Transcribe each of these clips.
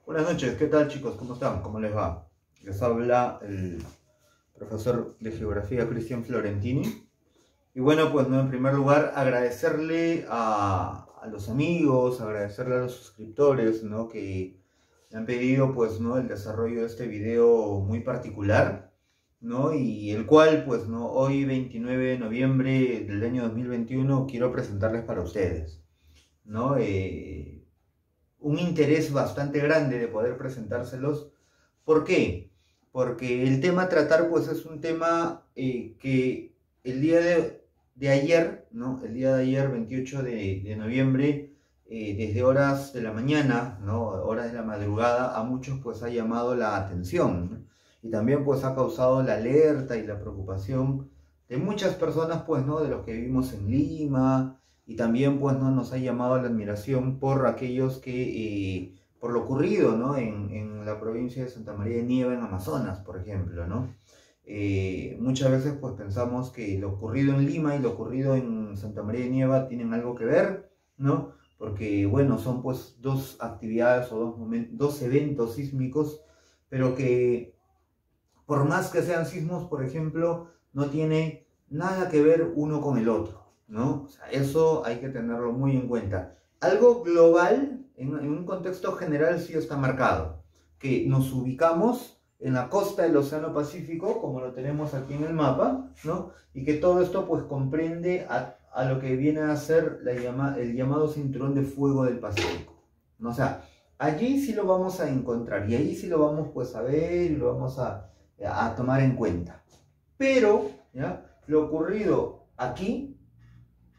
Buenas noches, ¿qué tal chicos? ¿Cómo están? ¿Cómo les va? Les habla el profesor de Geografía Cristian Florentini. Y bueno, pues no, en primer lugar agradecerle a los amigos, agradecerle a los suscriptores, ¿no? Que me han pedido pues no el desarrollo de este video muy particular, ¿no? Y el cual pues no hoy 29 de noviembre del año 2021 quiero presentarles para ustedes, ¿no? Un interés bastante grande de poder presentárselos. ¿Por qué? Porque el tema a tratar pues es un tema que el día de ayer, ¿no? El día de ayer, 28 de noviembre, desde horas de la mañana, ¿no? Horas de la madrugada, a muchos pues ha llamado la atención, ¿no? Y también pues ha causado la alerta y la preocupación de muchas personas pues, ¿no? De los que vivimos en Lima, y también pues, ¿no? Nos ha llamado la admiración por aquellos que, por lo ocurrido, ¿no? En la provincia de Santa María de Nieva, en Amazonas, por ejemplo, ¿no? Muchas veces pues pensamos que lo ocurrido en Lima y lo ocurrido en Santa María de Nieva tienen algo que ver, ¿no? Porque, bueno, son pues dos actividades o dos eventos sísmicos, pero que por más que sean sismos, por ejemplo, no tiene nada que ver uno con el otro, ¿no? O sea, eso hay que tenerlo muy en cuenta. Algo global, en un contexto general, sí está marcado, que nos ubicamos en la costa del Océano Pacífico, como lo tenemos aquí en el mapa, ¿no? Y que todo esto pues comprende a lo que viene a ser el llamado cinturón de fuego del Pacífico, ¿no? O sea, allí sí lo vamos a encontrar y ahí sí lo vamos pues a ver y lo vamos a tomar en cuenta. Pero, ¿ya? Lo ocurrido aquí,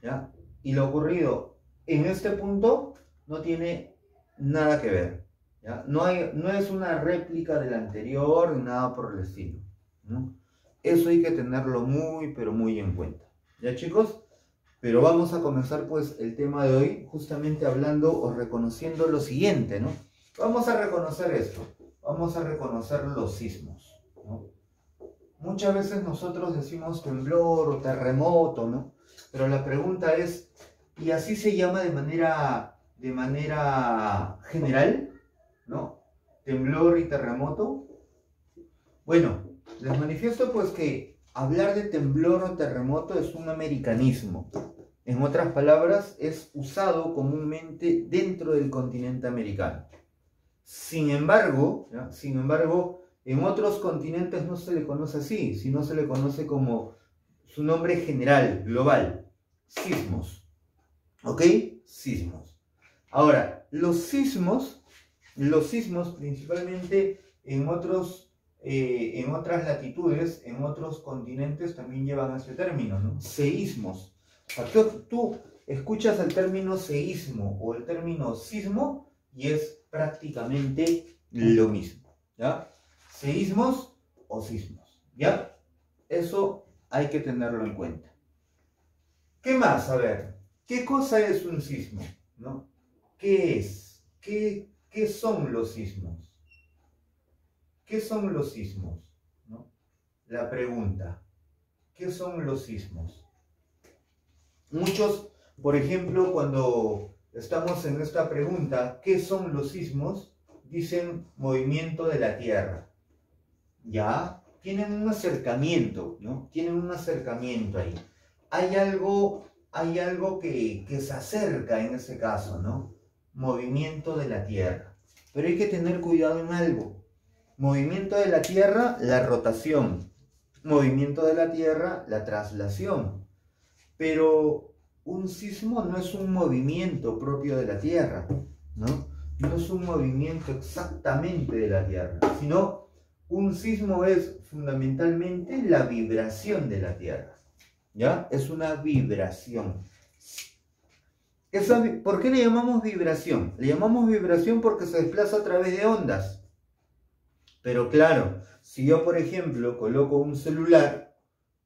¿ya? Y lo ocurrido en este punto no tiene nada que ver, ¿ya? No es una réplica del anterior ni nada por el estilo, ¿no? Eso hay que tenerlo muy, pero muy en cuenta. ¿Ya, chicos? Pero vamos a comenzar pues el tema de hoy justamente hablando o reconociendo lo siguiente, ¿no? Vamos a reconocer esto, vamos a reconocer los sismos, ¿no? Muchas veces nosotros decimos temblor o terremoto, ¿no? Pero la pregunta es, ¿y así se llama de manera general, ¿no? Temblor y terremoto. Bueno, les manifiesto pues que hablar de temblor o terremoto es un americanismo. En otras palabras, es usado comúnmente dentro del continente americano. Sin embargo, ¿ya? En otros continentes no se le conoce así, sino se le conoce como su nombre general, global, sismos. ¿Ok? Sismos. Ahora, los sismos principalmente en otras latitudes, en otros continentes también llevan ese término, ¿no? Seísmos. O sea, tú escuchas el término seísmo o el término sismo y es prácticamente lo mismo, ¿ya? Seísmos o sismos, ¿ya? Eso hay que tenerlo en cuenta. ¿Qué más? A ver, ¿qué cosa es un sismo? ¿No? ¿Qué es? ¿Qué son los sismos? ¿Qué son los sismos? ¿No? La pregunta, ¿qué son los sismos? Muchos, por ejemplo, cuando estamos en esta pregunta, ¿qué son los sismos? Dicen movimiento de la Tierra. Ya tienen un acercamiento, ¿no? Tienen un acercamiento ahí. Hay algo que se acerca en ese caso, ¿no? Movimiento de la Tierra. Pero hay que tener cuidado en algo. Movimiento de la Tierra, la rotación. Movimiento de la Tierra, la traslación. Pero un sismo no es un movimiento propio de la Tierra, ¿no? No es un movimiento exactamente de la Tierra, sino un sismo es fundamentalmente la vibración de la Tierra, ¿ya? Es una vibración. ¿Por qué le llamamos vibración? Le llamamos vibración porque se desplaza a través de ondas. Pero claro, si yo, por ejemplo, coloco un celular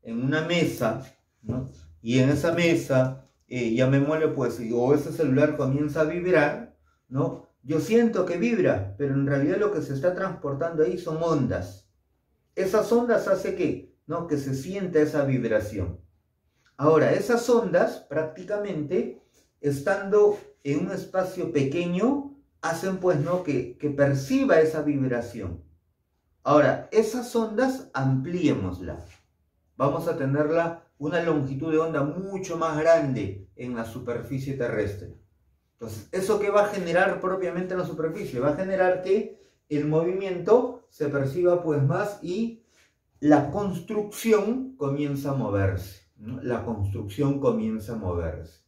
en una mesa, ¿no? Y en esa mesa ya me mueve, pues, o ese celular comienza a vibrar, ¿no? Yo siento que vibra, pero en realidad lo que se está transportando ahí son ondas. Esas ondas hacen que, ¿no? Que se sienta esa vibración. Ahora, esas ondas prácticamente, estando en un espacio pequeño, hacen pues, ¿no? que perciba esa vibración. Ahora, esas ondas ampliémoslas. Vamos a tenerla una longitud de onda mucho más grande en la superficie terrestre. Entonces, ¿eso qué va a generar propiamente en la superficie? Va a generar que el movimiento se perciba pues más y la construcción comienza a moverse, ¿no? La construcción comienza a moverse.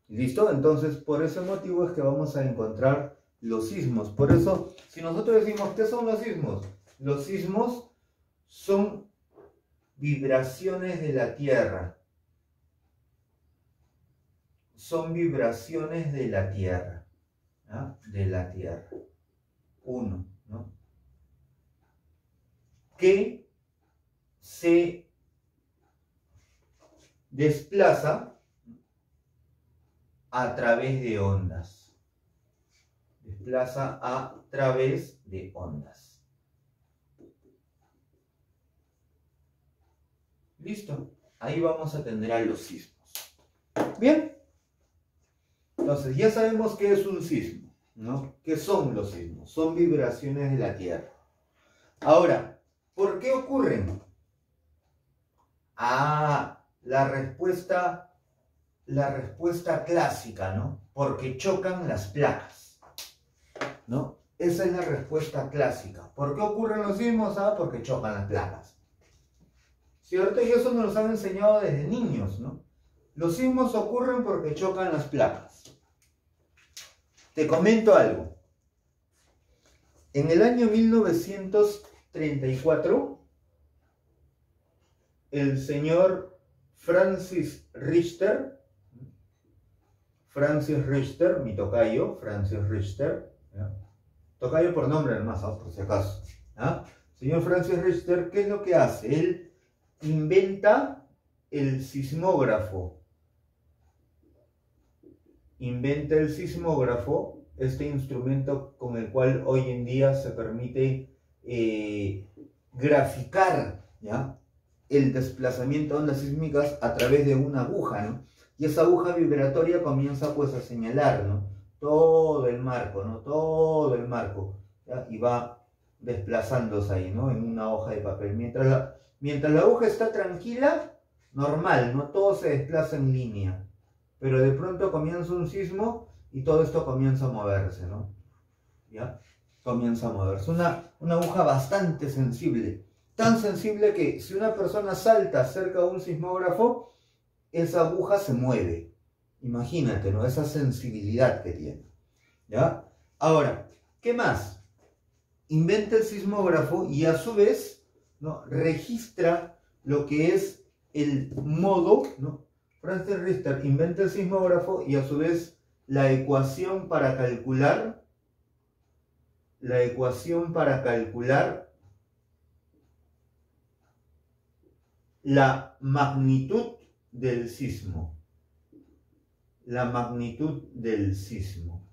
¿Listo? Entonces, por ese motivo es que vamos a encontrar los sismos. Por eso, si nosotros decimos, ¿qué son los sismos? Los sismos son vibraciones de la Tierra. Son vibraciones de la Tierra. ¿Ah? De la Tierra. Uno, ¿no? Que se desplaza a través de ondas. Desplaza a través de ondas. ¿Listo? Ahí vamos a tener a los sismos. Bien. Entonces, ya sabemos qué es un sismo, ¿no? ¿Qué son los sismos? Son vibraciones de la Tierra. Ahora, ¿por qué ocurren? Ah, la respuesta clásica, ¿no? Porque chocan las placas, ¿no? Esa es la respuesta clásica. ¿Por qué ocurren los sismos? Ah, porque chocan las placas. ¿Cierto? Y eso nos lo han enseñado desde niños, ¿no? Los sismos ocurren porque chocan las placas. Te comento algo. En el año 1934, el señor Francis Richter, mi tocayo, Francis Richter, ¿ya? Tocayo por nombre además, por si acaso. ¿Ya? Señor Francis Richter, ¿qué es lo que hace? Él inventa el sismógrafo. Inventa el sismógrafo, este instrumento con el cual hoy en día se permite graficar, ¿ya?, el desplazamiento de ondas sísmicas a través de una aguja, ¿no? Y esa aguja vibratoria comienza pues a señalar, ¿no?, todo el marco, ¿no?, todo el marco, ¿ya?, y va desplazándose ahí, ¿no?, en una hoja de papel. Mientras la aguja está tranquila, normal, ¿no?, todo se desplaza en línea. Pero de pronto comienza un sismo y todo esto comienza a moverse, ¿no? ¿Ya? Comienza a moverse. Una aguja bastante sensible. Tan sensible que si una persona salta cerca de un sismógrafo, esa aguja se mueve. Imagínate, ¿no? Esa sensibilidad que tiene. ¿Ya? Ahora, ¿qué más? Inventa el sismógrafo y a su vez, ¿no?, registra lo que es el modo, ¿no? Francis Richter inventa el sismógrafo y a su vez la ecuación para calcular la magnitud del sismo. La magnitud del sismo.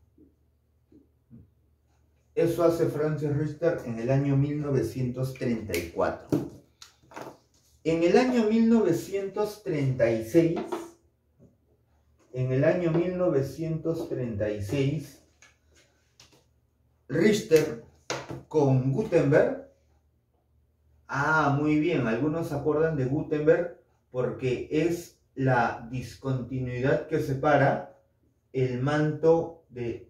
Eso hace Francis Richter en el año 1934. En el año 1936, Richter con Gutenberg, muy bien, algunos se acuerdan de Gutenberg porque es la discontinuidad que separa el manto del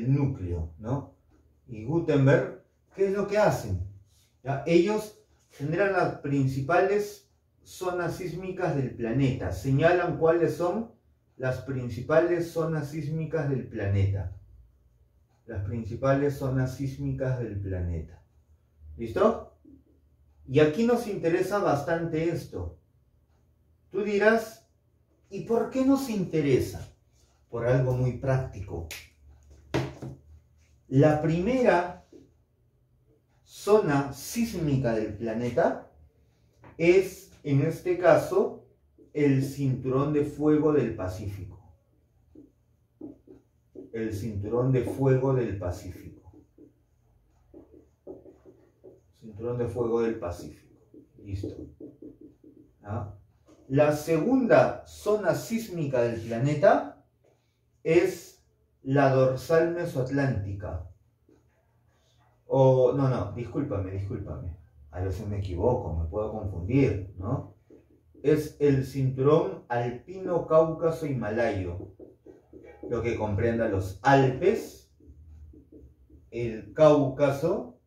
núcleo, ¿no? Y Gutenberg, ¿qué es lo que hacen? ¿Ya? Ellos generan las principales zonas sísmicas del planeta, señalan cuáles son las principales zonas sísmicas del planeta. Las principales zonas sísmicas del planeta. ¿Listo? Y aquí nos interesa bastante esto. Tú dirás, ¿y por qué nos interesa? Por algo muy práctico. La primera zona sísmica del planeta es, en este caso, el cinturón de fuego del Pacífico. El cinturón de fuego del Pacífico. Cinturón de fuego del Pacífico. Listo. ¿Ah? La segunda zona sísmica del planeta es la dorsal mesoatlántica. O, no, discúlpame. A veces me equivoco, me puedo confundir, ¿no? Es el cinturón alpino cáucaso himalayo, lo que comprende los Alpes, el Cáucaso,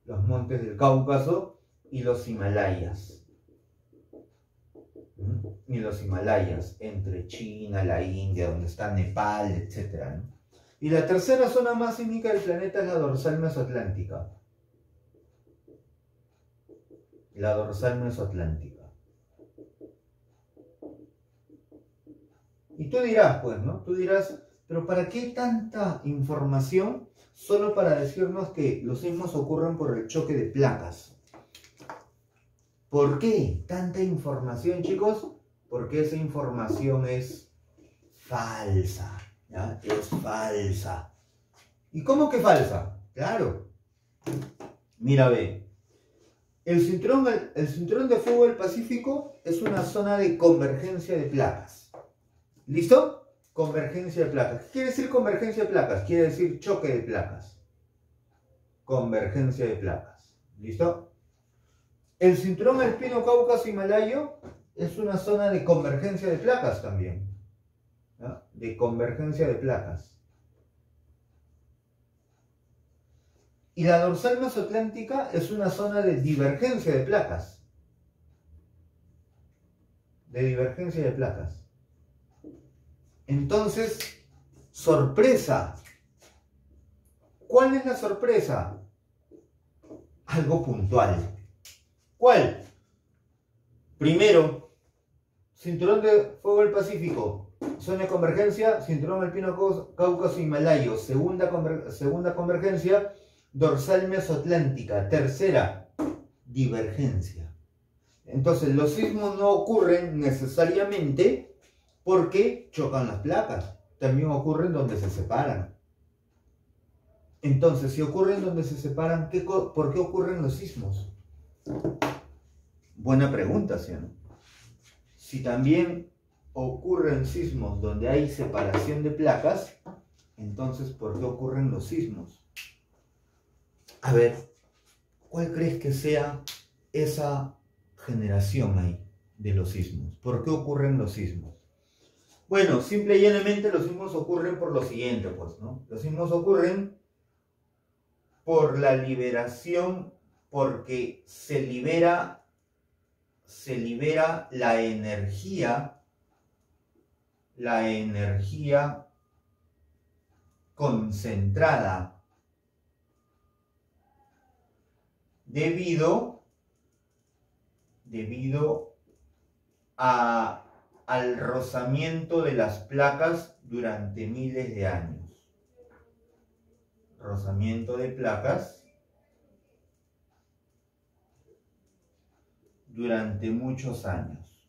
los montes del Cáucaso y los Himalayas. Y los Himalayas, entre China, la India, donde está Nepal, etc., ¿no? Y la tercera zona más sísmica del planeta es la dorsal mesoatlántica. La dorsal mesoatlántica. Y tú dirás, pues, ¿no? Tú dirás, pero ¿para qué tanta información solo para decirnos que los sismos ocurren por el choque de placas? ¿Por qué tanta información, chicos? Porque esa información es falsa, ¿ya? Es falsa. ¿Y cómo que falsa? Claro. Mira, ve. El cinturón de fuego del Pacífico es una zona de convergencia de placas. ¿Listo? Convergencia de placas. ¿Qué quiere decir convergencia de placas? Quiere decir choque de placas. Convergencia de placas. ¿Listo? El cinturón alpino cáucaso himalayo es una zona de convergencia de placas también. ¿No? De convergencia de placas. Y la dorsal mesoatlántica es una zona de divergencia de placas. De divergencia de placas. Entonces, sorpresa. ¿Cuál es la sorpresa? Algo puntual. ¿Cuál? Primero, cinturón de fuego del Pacífico, zona de convergencia, cinturón alpino cáucaso himalayo. Segunda convergencia, dorsal mesoatlántica. Tercera, divergencia. Entonces, los sismos no ocurren necesariamente porque chocan las placas. También ocurren donde se separan. Entonces, si ocurren donde se separan, ¿por qué ocurren los sismos? Buena pregunta, ¿sí o no? Si también ocurren sismos donde hay separación de placas, entonces, ¿por qué ocurren los sismos? A ver, ¿cuál crees que sea esa generación ahí de los sismos? ¿Por qué ocurren los sismos? Bueno, simple y llanamente los sismos ocurren por lo siguiente, pues, ¿no? Los sismos ocurren por la liberación, porque se libera la energía concentrada debido al rozamiento de las placas durante miles de años. Rozamiento de placas durante muchos años.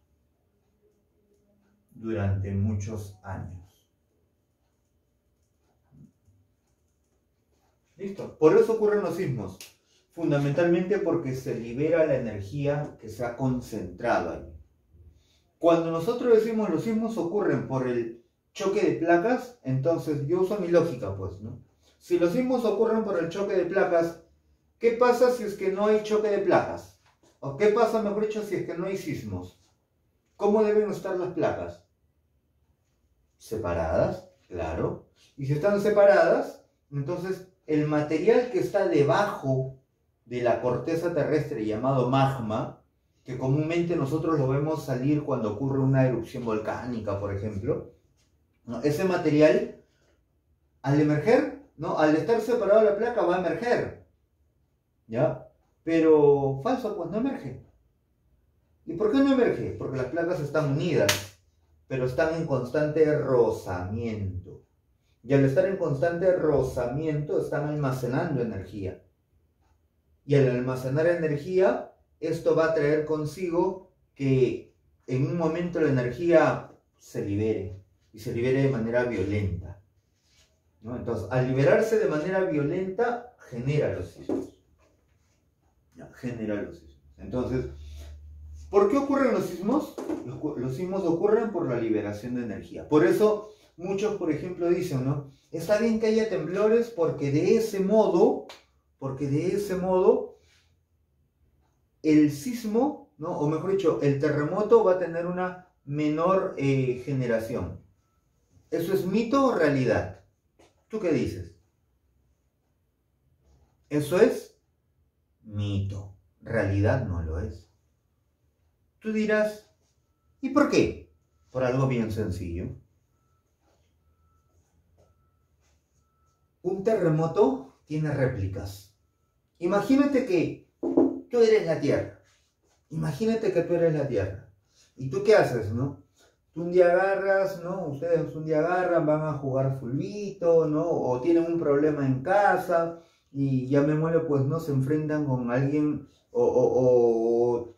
Durante muchos años. ¿Listo? Por eso ocurren los sismos. Fundamentalmente porque se libera la energía que se ha concentrado ahí. Cuando nosotros decimos los sismos ocurren por el choque de placas, entonces yo uso mi lógica, pues, ¿no? Si los sismos ocurren por el choque de placas, ¿qué pasa si es que no hay choque de placas? ¿O qué pasa, mejor dicho, si es que no hay sismos? ¿Cómo deben estar las placas? Separadas, claro. Y si están separadas, entonces el material que está debajo de la corteza terrestre, llamado magma, que comúnmente nosotros lo vemos salir cuando ocurre una erupción volcánica, por ejemplo, ¿no? Ese material, al emerger, ¿no? Al estar separado de la placa, va a emerger, ¿ya? Pero falso, pues no emerge. ¿Y por qué no emerge? Porque las placas están unidas, pero están en constante rozamiento. Y al estar en constante rozamiento, están almacenando energía. Y al almacenar energía, esto va a traer consigo que en un momento la energía se libere, y se libere de manera violenta, ¿no? Entonces, al liberarse de manera violenta, genera los sismos. ¿Ya? Genera los sismos. Entonces, ¿por qué ocurren los sismos? Los sismos ocurren por la liberación de energía. Por eso muchos, por ejemplo, dicen, ¿no? Está bien que haya temblores porque de ese modo, el sismo, ¿no? O mejor dicho, el terremoto va a tener una menor generación. ¿Eso es mito o realidad? ¿Tú qué dices? Eso es mito. Realidad no lo es. Tú dirás, ¿y por qué? Por algo bien sencillo. Un terremoto tiene réplicas. Imagínate que tú eres la Tierra. Imagínate que tú eres la Tierra. ¿Y tú qué haces, no? Tú un día agarras, ¿no? Ustedes un día agarran, van a jugar fulbito, ¿no? O tienen un problema en casa y ya me muero, pues no se enfrentan con alguien o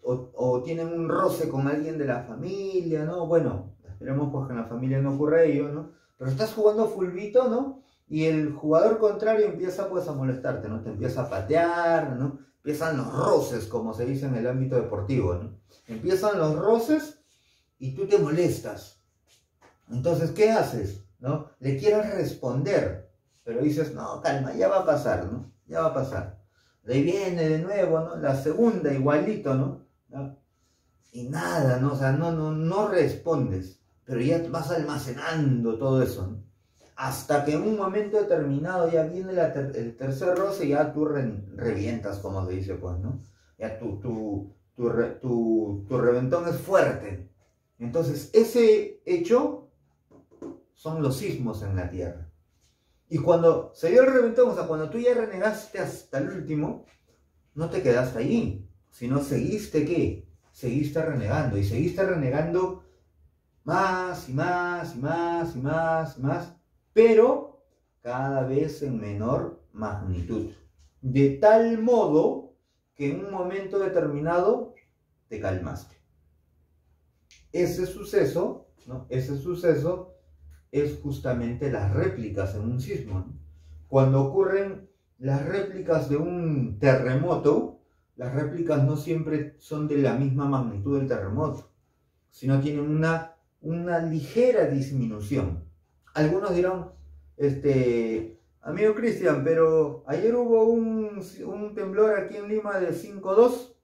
tienen un roce con alguien de la familia, ¿no? Bueno, esperemos pues que en la familia no ocurra ello, ¿no? Pero estás jugando fulbito, ¿no? Y el jugador contrario empieza pues a molestarte, ¿no? Te empieza a patear, ¿no? Empiezan los roces, como se dice en el ámbito deportivo, ¿no? Empiezan los roces y tú te molestas. Entonces, ¿qué haces? ¿No? Le quieres responder, pero dices, no, calma, ya va a pasar, ¿no? Ya va a pasar. De ahí viene de nuevo, ¿no? La segunda, igualito, ¿no? ¿No? Y nada, ¿no? O sea, no respondes, pero ya vas almacenando todo eso, ¿no? Hasta que en un momento determinado ya viene el tercer roce y ya tú revientas, como se dice, pues, ¿no? Ya tu reventón es fuerte. Entonces, ese hecho son los sismos en la Tierra. Y cuando se dio el reventón, o sea, cuando tú ya renegaste hasta el último, no te quedaste ahí, sino seguiste, ¿qué? Seguiste renegando, y seguiste renegando más y más y más y más y más, pero cada vez en menor magnitud. De tal modo que en un momento determinado te calmaste. Ese suceso, ¿no? Ese suceso es justamente las réplicas en un sismo, ¿no? Cuando ocurren las réplicas de un terremoto, las réplicas no siempre son de la misma magnitud del terremoto, sino tienen una ligera disminución. Algunos dirán, amigo Cristian, pero ayer hubo un temblor aquí en Lima de 5.2,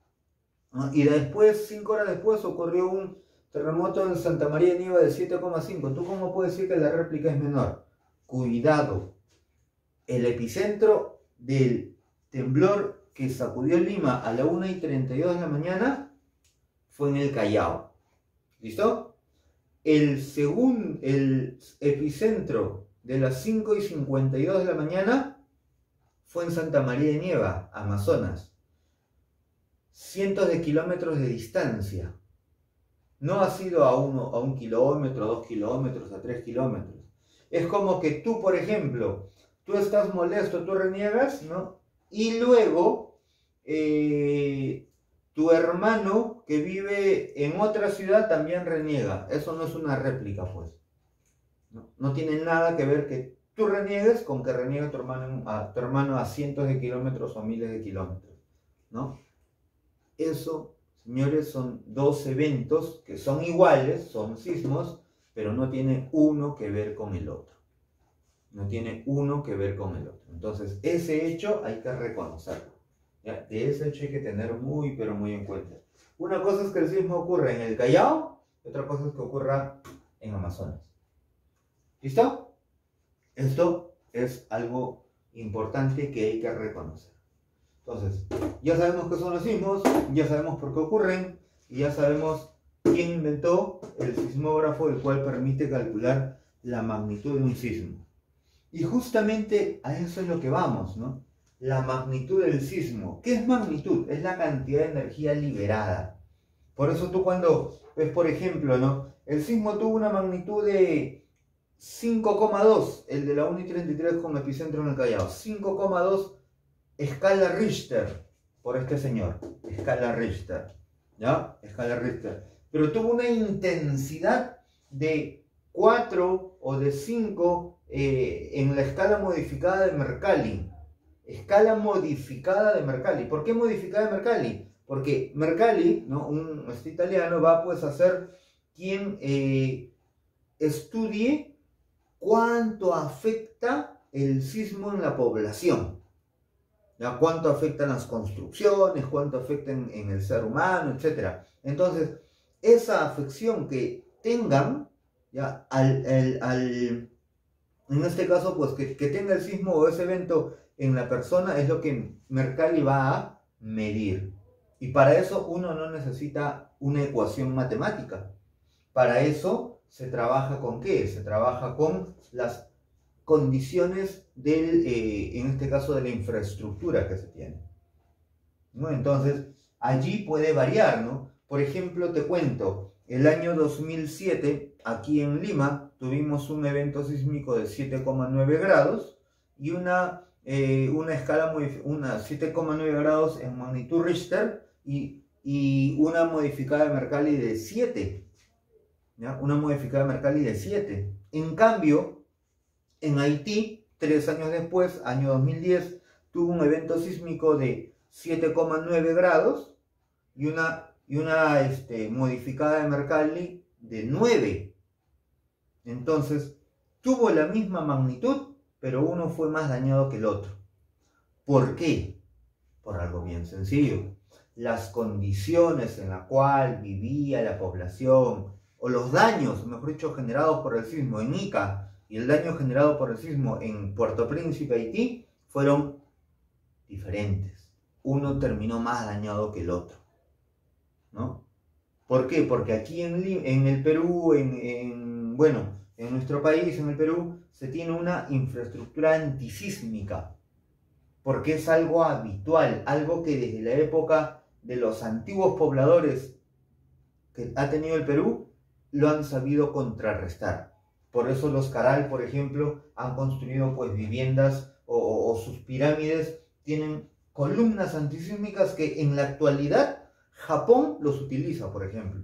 ¿no? Y después, 5 horas después, ocurrió un terremoto en Santa María de Nieva de 7,5. ¿Tú cómo puedes decir que la réplica es menor? Cuidado. El epicentro del temblor que sacudió Lima a la 1:32 de la mañana fue en el Callao. ¿Listo? El epicentro de las 5:52 de la mañana fue en Santa María de Nieva, Amazonas. Cientos de kilómetros de distancia. No ha sido a 1 kilómetro, a 2 kilómetros, a 3 kilómetros. Es como que tú, por ejemplo, tú estás molesto, tú reniegas, ¿no? Y luego tu hermano que vive en otra ciudad también reniega. Eso no es una réplica, pues. No tiene nada que ver que tú reniegues con que reniegue tu hermano a cientos de kilómetros o miles de kilómetros, ¿no? Eso, señores, son dos eventos que son iguales, son sismos, pero no tienen uno que ver con el otro. No tiene uno que ver con el otro. Entonces, ese hecho hay que reconocerlo. ¿Ya? De ese hecho hay que tener muy, pero muy en cuenta. Una cosa es que el sismo ocurre en el Callao, y otra cosa es que ocurra en Amazonas. ¿Listo? Esto es algo importante que hay que reconocer. Entonces, ya sabemos qué son los sismos, ya sabemos por qué ocurren, y ya sabemos quién inventó el sismógrafo, el cual permite calcular la magnitud de un sismo. Y justamente a eso es lo que vamos, ¿no? La magnitud del sismo. ¿Qué es magnitud? Es la cantidad de energía liberada. Por eso tú cuando ves, por ejemplo, ¿no? El sismo tuvo una magnitud de 5,2, el de la 1:33 con epicentro en el Callao. 5,2 escala Richter, por este señor. Escala Richter. ¿Ya? Escala Richter. Pero tuvo una intensidad de 4 o de 5 en la escala modificada de Mercalli. Escala modificada de Mercalli. ¿Por qué modificada de Mercalli? Porque Mercalli, ¿no? Este italiano, va pues a ser quien estudie cuánto afecta el sismo en la población, ¿ya? Cuánto afectan las construcciones, cuánto afecta en el ser humano, etc. Entonces, esa afección que tengan, ¿ya? En este caso, pues que tenga el sismo o ese evento en la persona es lo que Mercalli va a medir. Y para eso uno no necesita una ecuación matemática. Para eso se trabaja ¿con qué? Se trabaja con las condiciones en este caso, de la infraestructura que se tiene, ¿no? Entonces, allí puede variar, ¿no? Por ejemplo, te cuento, el año 2007, aquí en Lima, tuvimos un evento sísmico de 7,9 grados y una escala, una 7,9 grados en magnitud Richter y una modificada de Mercalli de 7, ¿ya? Una modificada de Mercalli de 7. En cambio, en Haití, 3 años después, año 2010, tuvo un evento sísmico de 7,9 grados y una modificada de Mercalli de 9. Entonces, tuvo la misma magnitud, pero uno fue más dañado que el otro. ¿Por qué? Por algo bien sencillo. Las condiciones en las cuales vivía la población, o los daños, mejor dicho, generados por el sismo en Ica y el daño generado por el sismo en Puerto Príncipe, Haití, fueron diferentes. Uno terminó más dañado que el otro, ¿no? ¿Por qué? Porque aquí en el Perú, bueno, en nuestro país, en el Perú, se tiene una infraestructura antisísmica, porque es algo habitual, algo que desde la época de los antiguos pobladores que ha tenido el Perú, lo han sabido contrarrestar. Por eso los Caral, por ejemplo, han construido pues viviendas o sus pirámides tienen columnas antisísmicas que en la actualidad Japón los utiliza, por ejemplo,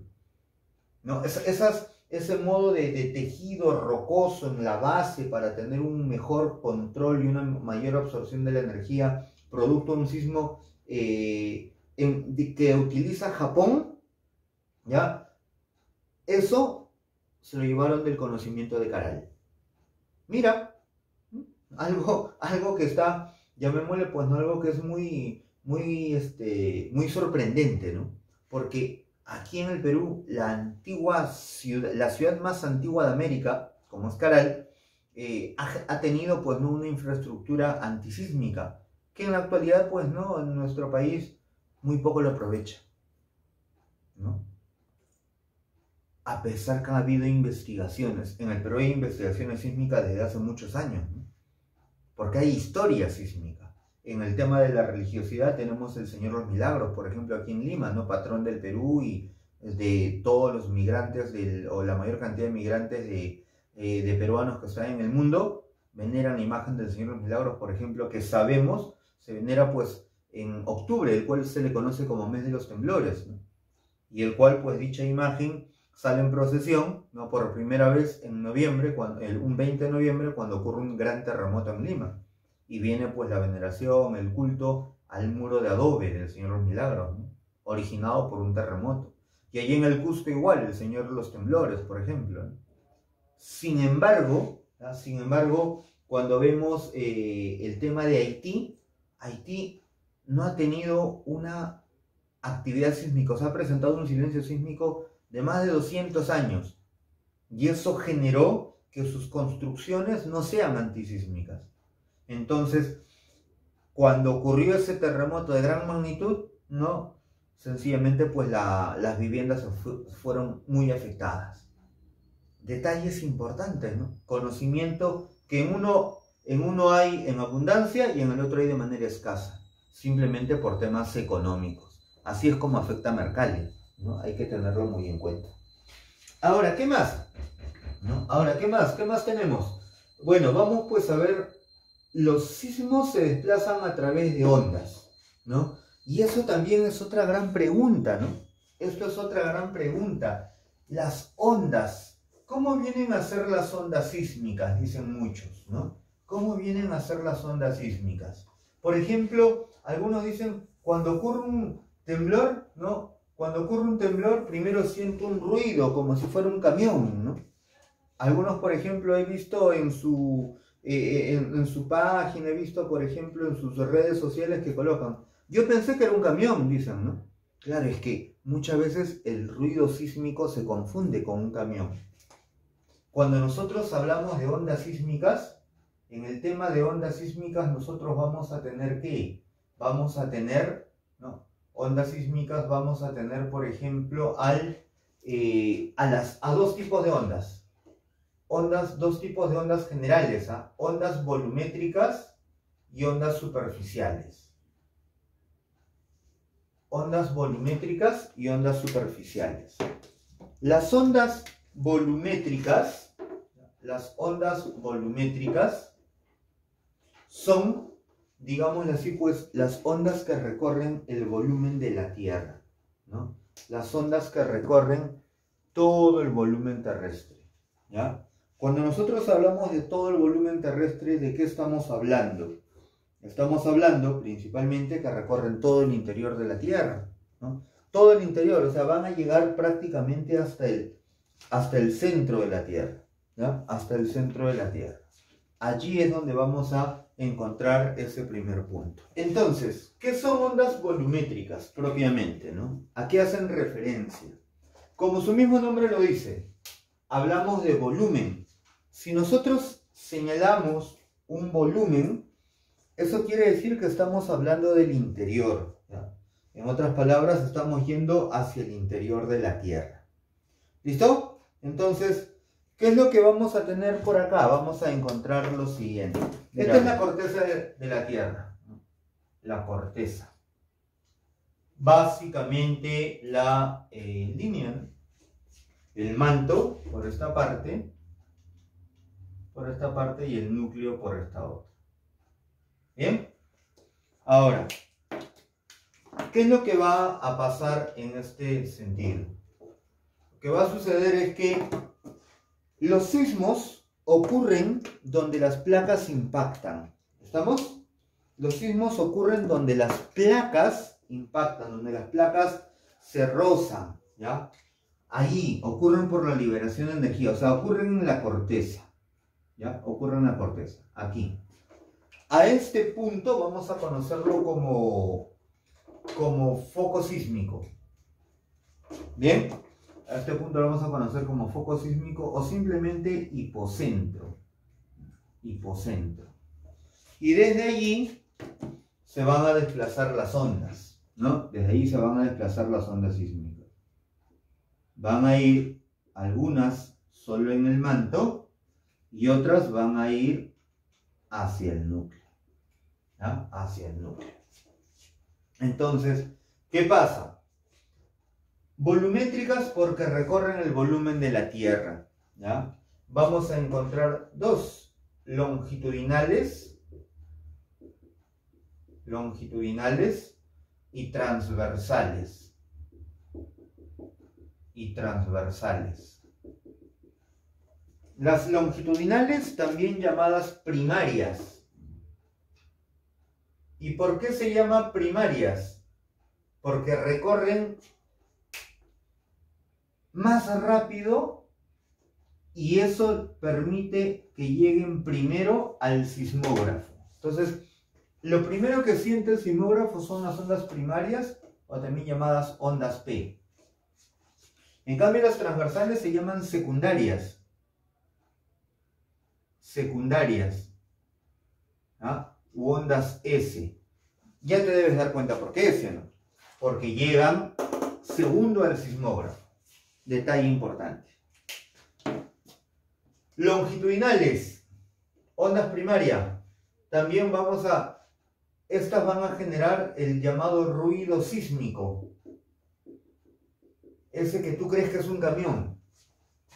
¿no? Ese modo de tejido rocoso en la base para tener un mejor control y una mayor absorción de la energía producto de un sismo que utiliza Japón, ¿ya? Eso se lo llevaron del conocimiento de Caral. Mira, algo que está, llamémosle pues, ¿no? Algo que es muy sorprendente, ¿no? Porque aquí en el Perú, la ciudad más antigua de América, como es Caral, ha tenido pues, ¿no? una infraestructura antisísmica, que en la actualidad, pues, ¿no? En nuestro país muy poco lo aprovecha, ¿no? A pesar que ha habido investigaciones, en el Perú hay investigaciones sísmicas desde hace muchos años, ¿no? Porque hay historia sísmica. En el tema de la religiosidad tenemos el Señor Los Milagros, por ejemplo, aquí en Lima, ¿no? Patrón del Perú y de todos los migrantes, o la mayor cantidad de migrantes de peruanos que están en el mundo, veneran la imagen del Señor Los Milagros, por ejemplo, que sabemos se venera pues en octubre, el cual se le conoce como mes de los temblores, ¿no? Y el cual pues dicha imagen sale en procesión, ¿no? Por primera vez en noviembre, un 20 de noviembre, cuando ocurre un gran terremoto en Lima. Y viene pues la veneración, el culto al muro de adobe del Señor Los Milagros, ¿no? Originado por un terremoto. Y allí en el Cusco igual, el Señor Los Temblores, por ejemplo, ¿no? Sin embargo, cuando vemos el tema de Haití, Haití no ha tenido una actividad sísmica, o sea, ha presentado un silencio sísmico de más de 200 años, y eso generó que sus construcciones no sean antisísmicas. Entonces, cuando ocurrió ese terremoto de gran magnitud, ¿no? Sencillamente pues las viviendas fueron muy afectadas. Detalles importantes, ¿no? Conocimiento que en uno hay en abundancia y en el otro hay de manera escasa, simplemente por temas económicos. Así es como afecta a Mercalli, ¿no? Hay que tenerlo muy en cuenta. Ahora, ¿qué más? ¿No? Ahora, ¿qué más? ¿Qué más tenemos? Bueno, vamos pues a ver, los sismos se desplazan a través de ondas, ¿no? Y eso también es otra gran pregunta, ¿no? Esto es otra gran pregunta. Las ondas, ¿cómo vienen a ser las ondas sísmicas? Dicen muchos, ¿no? ¿Cómo vienen a ser las ondas sísmicas? Por ejemplo, algunos dicen, cuando ocurre un temblor, ¿no? Cuando ocurre un temblor, primero siento un ruido, como si fuera un camión, ¿no? Algunos, por ejemplo, he visto en su página, he visto, por ejemplo, en sus redes sociales que colocan. Yo pensé que era un camión, dicen, ¿no? Claro, es que muchas veces el ruido sísmico se confunde con un camión. Cuando nosotros hablamos de ondas sísmicas, en el tema de ondas sísmicas nosotros vamos a tener ¿qué? Vamos a tener, ¿no? Ondas sísmicas vamos a tener, por ejemplo, a dos tipos de ondas. Dos tipos de ondas generales, ¿eh? Ondas volumétricas y ondas superficiales. Ondas volumétricas y ondas superficiales. Las ondas volumétricas son, digámoslo así, pues, las ondas que recorren el volumen de la Tierra, ¿no? Las ondas que recorren todo el volumen terrestre, ¿ya? Cuando nosotros hablamos de todo el volumen terrestre, ¿de qué estamos hablando? Estamos hablando principalmente que recorren todo el interior de la Tierra, ¿no? Todo el interior, o sea, van a llegar prácticamente hasta el centro de la Tierra, ¿ya? Hasta el centro de la Tierra. Allí es donde vamos a encontrar ese primer punto. Entonces, ¿qué son ondas volumétricas propiamente, ¿no? ¿A qué hacen referencia? Como su mismo nombre lo dice, hablamos de volumen. Si nosotros señalamos un volumen, eso quiere decir que estamos hablando del interior, ¿ya? En otras palabras, estamos yendo hacia el interior de la Tierra. ¿Listo? Entonces, ¿qué es lo que vamos a tener por acá? Vamos a encontrar lo siguiente. Esta es la corteza de la Tierra. La corteza. Básicamente la línea, el manto por esta parte y el núcleo por esta otra. ¿Bien? Ahora, ¿qué es lo que va a pasar en este sentido? Lo que va a suceder es que los sismos ocurren donde las placas impactan. ¿Estamos? Los sismos ocurren donde las placas impactan, donde las placas se rozan, ¿ya? Ahí ocurren por la liberación de energía, o sea, ocurren en la corteza, ¿ya? Ocurren en la corteza, aquí. A este punto vamos a conocerlo como foco sísmico. ¿Bien? A este punto lo vamos a conocer como foco sísmico o simplemente hipocentro. Hipocentro. Y desde allí se van a desplazar las ondas, ¿no? Desde allí se van a desplazar las ondas sísmicas. Van a ir algunas solo en el manto y otras van a ir hacia el núcleo, ¿ya? Hacia el núcleo. Entonces, ¿qué pasa? Volumétricas porque recorren el volumen de la Tierra, ¿ya? Vamos a encontrar dos, longitudinales y transversales. Las longitudinales, también llamadas primarias. ¿Y por qué se llaman primarias? Porque recorren más rápido y eso permite que lleguen primero al sismógrafo. Entonces, lo primero que siente el sismógrafo son las ondas primarias, o también llamadas ondas P. En cambio, las transversales se llaman secundarias. ¿Ah? U ondas S. Ya te debes dar cuenta por qué S, ¿no? Porque llegan segundo al sismógrafo. Detalle importante. Longitudinales, ondas primarias. También estas van a generar el llamado ruido sísmico. Ese que tú crees que es un camión,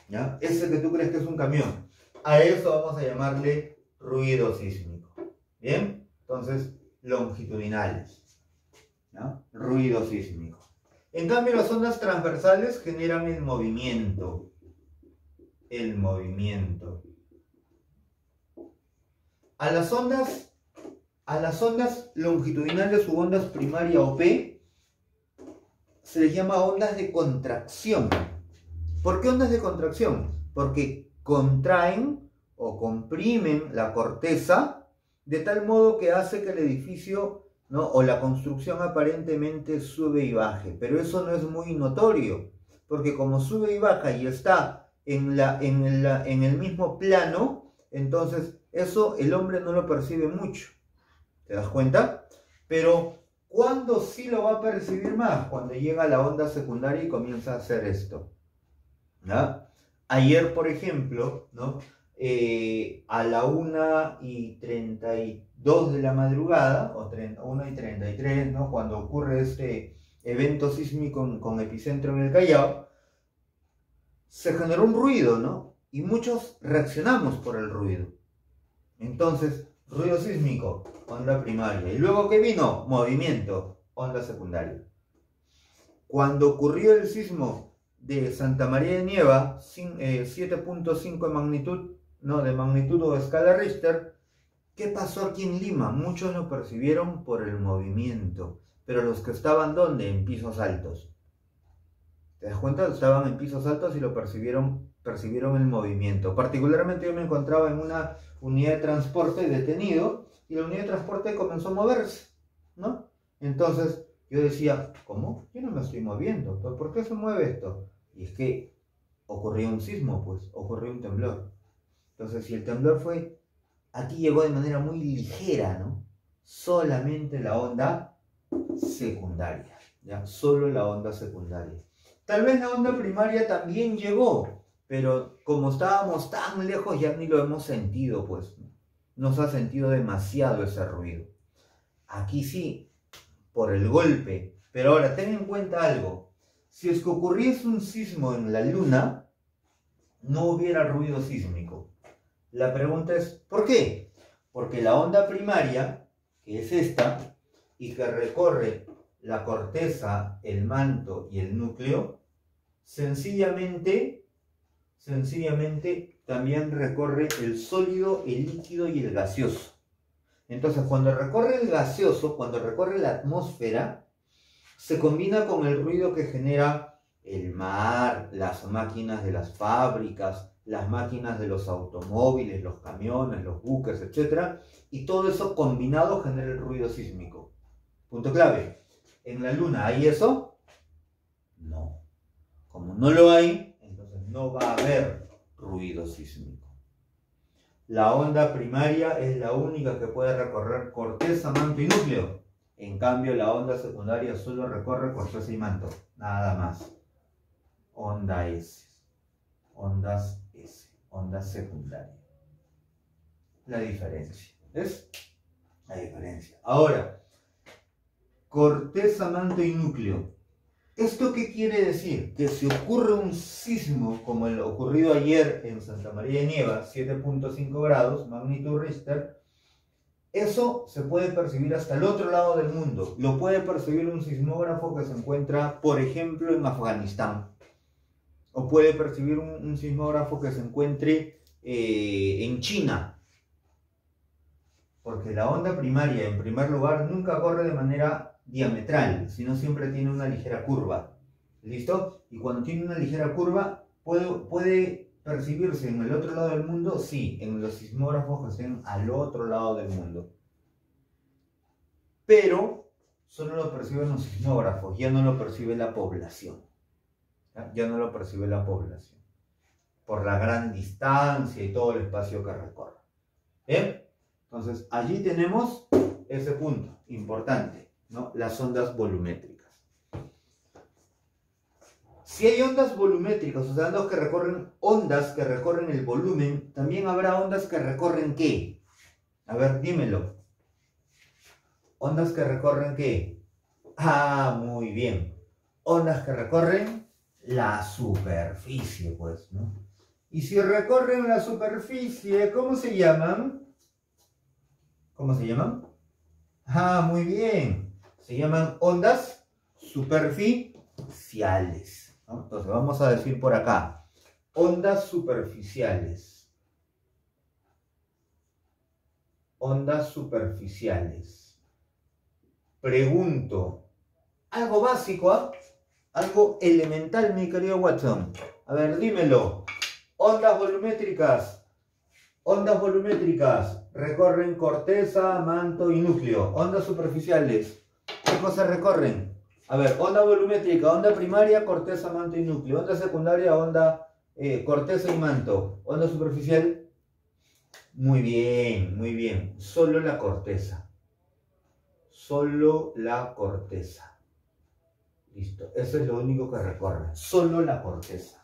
¿ya? Ese que tú crees que es un camión. A eso vamos a llamarle ruido sísmico. ¿Bien? Entonces, longitudinales, ¿ya? Ruido sísmico. En cambio, las ondas transversales generan el movimiento. A las ondas longitudinales u ondas primaria o P se les llama ondas de contracción. ¿Por qué ondas de contracción? Porque contraen o comprimen la corteza de tal modo que hace que el edificio, ¿no?, o la construcción aparentemente sube y baje. Pero eso no es muy notorio, porque como sube y baja y está en el mismo plano, entonces eso el hombre no lo percibe mucho. ¿Te das cuenta? Pero ¿cuándo sí lo va a percibir más? Cuando llega a la onda secundaria y comienza a hacer esto, ¿ya? Ayer, por ejemplo, ¿no?, a la 1:32 de la madrugada, o 1:33, ¿no?, cuando ocurre este evento sísmico con epicentro en el Callao, se generó un ruido, ¿no? Y muchos reaccionamos por el ruido. Entonces, ruido sísmico, onda primaria. Y luego, ¿qué vino? Movimiento, onda secundaria. Cuando ocurrió el sismo de Santa María de Nieva, 7.5 de magnitud, ¿no?, de magnitud o escala Richter, ¿qué pasó aquí en Lima? Muchos lo percibieron por el movimiento, pero los que estaban, ¿dónde? En pisos altos. ¿Te das cuenta? Estaban en pisos altos y lo percibieron el movimiento. Particularmente yo me encontraba en una unidad de transporte detenido y la unidad de transporte comenzó a moverse, ¿no? Entonces yo decía, ¿cómo? Yo no me estoy moviendo, ¿por qué se mueve esto? Y es que ocurrió un sismo, pues, ocurrió un temblor. Entonces, si el temblor fue, aquí llegó de manera muy ligera, ¿no? Solamente la onda secundaria, ¿ya? Solo la onda secundaria. Tal vez la onda primaria también llegó, pero como estábamos tan lejos ya ni lo hemos sentido, pues. Nos ha sentido demasiado ese ruido. Aquí sí, por el golpe. Pero ahora, ten en cuenta algo. Si es que ocurriese un sismo en la Luna, no hubiera ruido sísmico. La pregunta es, ¿por qué? Porque la onda primaria, que es esta, y que recorre la corteza, el manto y el núcleo, sencillamente también recorre el sólido, el líquido y el gaseoso. Entonces, cuando recorre el gaseoso, cuando recorre la atmósfera, se combina con el ruido que genera el mar, las máquinas de las fábricas, las máquinas de los automóviles, los camiones, los buques, etc. Y todo eso combinado genera el ruido sísmico. Punto clave. ¿En la Luna hay eso? No. Como no lo hay, entonces no va a haber ruido sísmico. La onda primaria es la única que puede recorrer corteza, manto y núcleo. En cambio, la onda secundaria solo recorre corteza y manto. Nada más. Onda S. Ondas S. Onda secundaria. La diferencia. ¿Ves? La diferencia. Ahora, corteza, manto y núcleo. ¿Esto qué quiere decir? Que si ocurre un sismo como el ocurrido ayer en Santa María de Nieva, 7.5 grados, magnitud Richter, eso se puede percibir hasta el otro lado del mundo. Lo puede percibir un sismógrafo que se encuentra, por ejemplo, en Afganistán. O puede percibir un sismógrafo que se encuentre en China. Porque la onda primaria, en primer lugar, nunca corre de manera diametral, sino siempre tiene una ligera curva. ¿Listo? Y cuando tiene una ligera curva, puede percibirse en el otro lado del mundo, sí, en los sismógrafos que estén al otro lado del mundo. Pero solo lo perciben los sismógrafos, ya no lo percibe la población. Ya no lo percibe la población. Por la gran distancia y todo el espacio que recorre. ¿Bien? Entonces, allí tenemos ese punto importante, ¿no? Las ondas volumétricas. Si hay ondas volumétricas, o sea, ondas que recorren el volumen, también habrá ondas que recorren ¿qué? A ver, dímelo. ¿Ondas que recorren qué? Ah, muy bien. Ondas que recorren la superficie, pues, ¿no? Y si recorren la superficie, ¿cómo se llaman? ¿Cómo se llaman? Ah, muy bien. Se llaman ondas superficiales, ¿no? Entonces vamos a decir por acá, ondas superficiales. Ondas superficiales. Pregunto, algo básico, ¿eh? Algo elemental, mi querido Watson. A ver, dímelo. Ondas volumétricas. Ondas volumétricas recorren corteza, manto y núcleo. Ondas superficiales. ¿Qué cosas recorren? A ver, onda volumétrica, onda primaria, corteza, manto y núcleo. Onda secundaria, onda corteza y manto. Onda superficial. Muy bien, muy bien. Solo la corteza. Solo la corteza. Listo. Eso es lo único que recorre. Solo la corteza.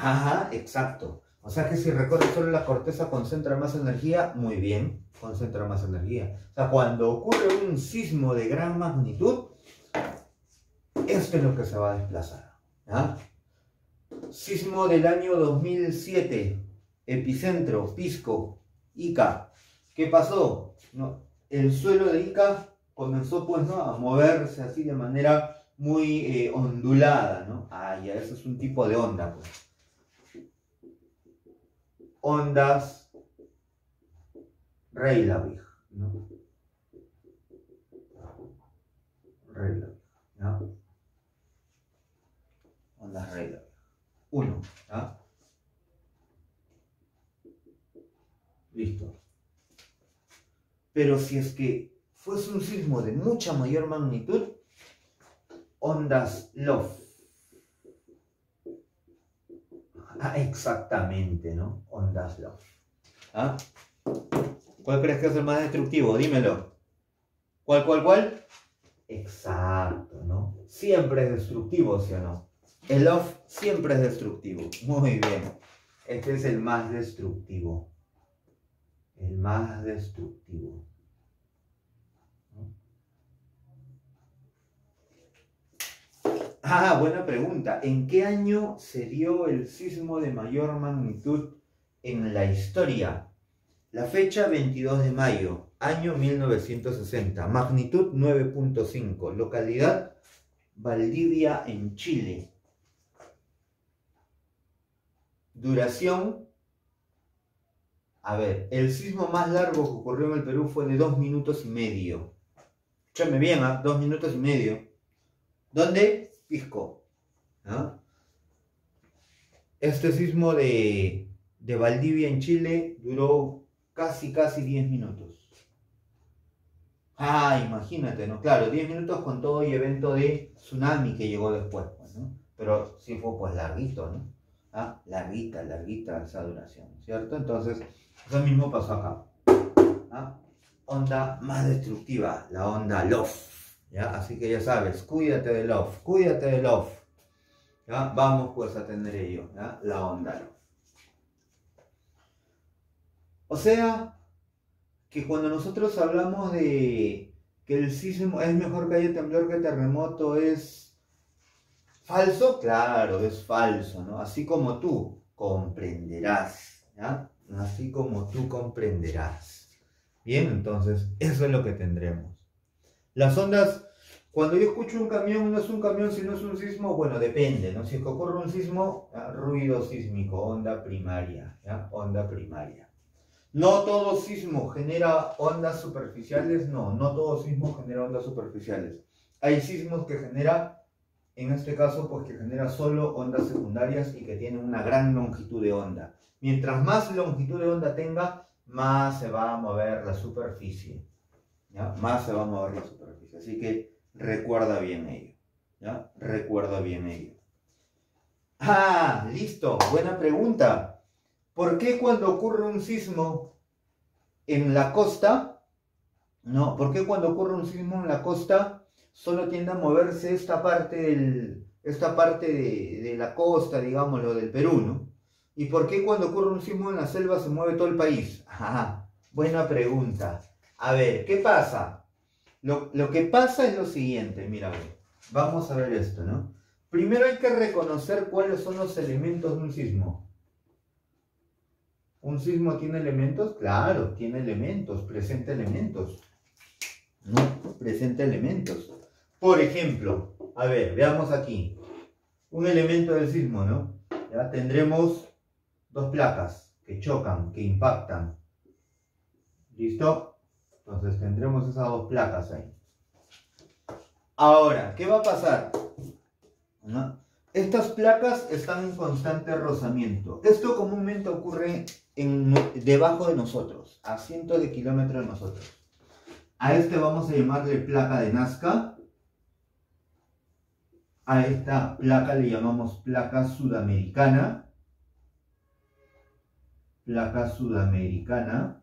Ajá, exacto. O sea que si recorre solo la corteza concentra más energía, muy bien, concentra más energía. O sea, cuando ocurre un sismo de gran magnitud, esto es lo que se va a desplazar. ¿Ya? Sismo del año 2007, epicentro, Pisco, Ica. ¿Qué pasó? No, el suelo de Ica comenzó pues, ¿no?, a moverse así de manera muy ondulada, ¿no? Ah, ya, eso es un tipo de onda, pues. Ondas Rayleigh, ¿no? Rayleigh, ¿no? Ondas Rayleigh. 1, ¿no? Listo. Pero si es que fuese un sismo de mucha mayor magnitud, ondas Love. Ah, exactamente, ¿no? Ondas Love. ¿Ah? ¿Cuál crees que es el más destructivo? Dímelo. ¿Cuál? Exacto, ¿no? Siempre es destructivo, ¿sí o no? El Love siempre es destructivo. Muy bien. Este es el más destructivo. El más destructivo. Ah, buena pregunta. ¿En qué año se dio el sismo de mayor magnitud en la historia? La fecha 22 de mayo, año 1960, magnitud 9.5, localidad Valdivia en Chile. Duración, a ver, el sismo más largo que ocurrió en el Perú fue de 2 minutos y medio. Escúchame bien, 2 minutos y medio. ¿Dónde? Pisco. ¿Ah? Este sismo de Valdivia en Chile duró casi 10 minutos. Ah, imagínate, ¿no? Claro, 10 minutos con todo y evento de tsunami que llegó después, pues, ¿no? Pero sí fue pues larguito, ¿no? ¿Ah? Larguita esa duración, ¿cierto? Entonces, eso mismo pasó acá. ¿Ah? Onda más destructiva, la onda Love, ¿ya? Así que ya sabes, cuídate de Love, cuídate de Love. ¿Ya? Vamos pues a tener ello, ¿ya? La onda Love. O sea, que cuando nosotros hablamos de que el sismo es mejor que haya temblor que terremoto, ¿es falso? Claro, es falso, ¿no? Así como tú comprenderás, ¿ya? Así como tú comprenderás. Bien, entonces, eso es lo que tendremos. Las ondas, cuando yo escucho un camión, no es un camión, sino es un sismo, bueno, depende, ¿no? Si es que ocurre un sismo, ¿ya? Ruido sísmico, onda primaria, ¿ya? Onda primaria. No todo sismo genera ondas superficiales, no todo sismo genera ondas superficiales. Hay sismos que genera, en este caso, pues que genera solo ondas secundarias y que tienen una gran longitud de onda. Mientras más longitud de onda tenga, más se va a mover la superficie, ¿ya? Más se va a mover la superficie. Así que recuerda bien ello, ¿ya? Recuerda bien ello. Ah, listo, buena pregunta. ¿Por qué cuando ocurre un sismo en la costa, no? ¿Por qué cuando ocurre un sismo en la costa solo tiende a moverse esta parte de la costa, digámoslo, del Perú, ¿no? ¿Y por qué cuando ocurre un sismo en la selva se mueve todo el país? Ajá, buena pregunta. A ver, ¿qué pasa? Lo que pasa es lo siguiente, mira, vamos a ver esto, ¿no? Primero hay que reconocer cuáles son los elementos de un sismo. ¿Un sismo tiene elementos? Claro, tiene elementos, presenta elementos. ¿No? Presenta elementos. Por ejemplo, a ver, veamos aquí. Un elemento del sismo, ¿no? Ya tendremos dos placas que chocan, que impactan. ¿Listo? Entonces tendremos esas dos placas ahí. Ahora, ¿qué va a pasar? ¿No? Estas placas están en constante rozamiento. Esto comúnmente ocurre debajo de nosotros, a cientos de kilómetros de nosotros. A este vamos a llamarle placa de Nazca. A esta placa le llamamos placa sudamericana. Placa sudamericana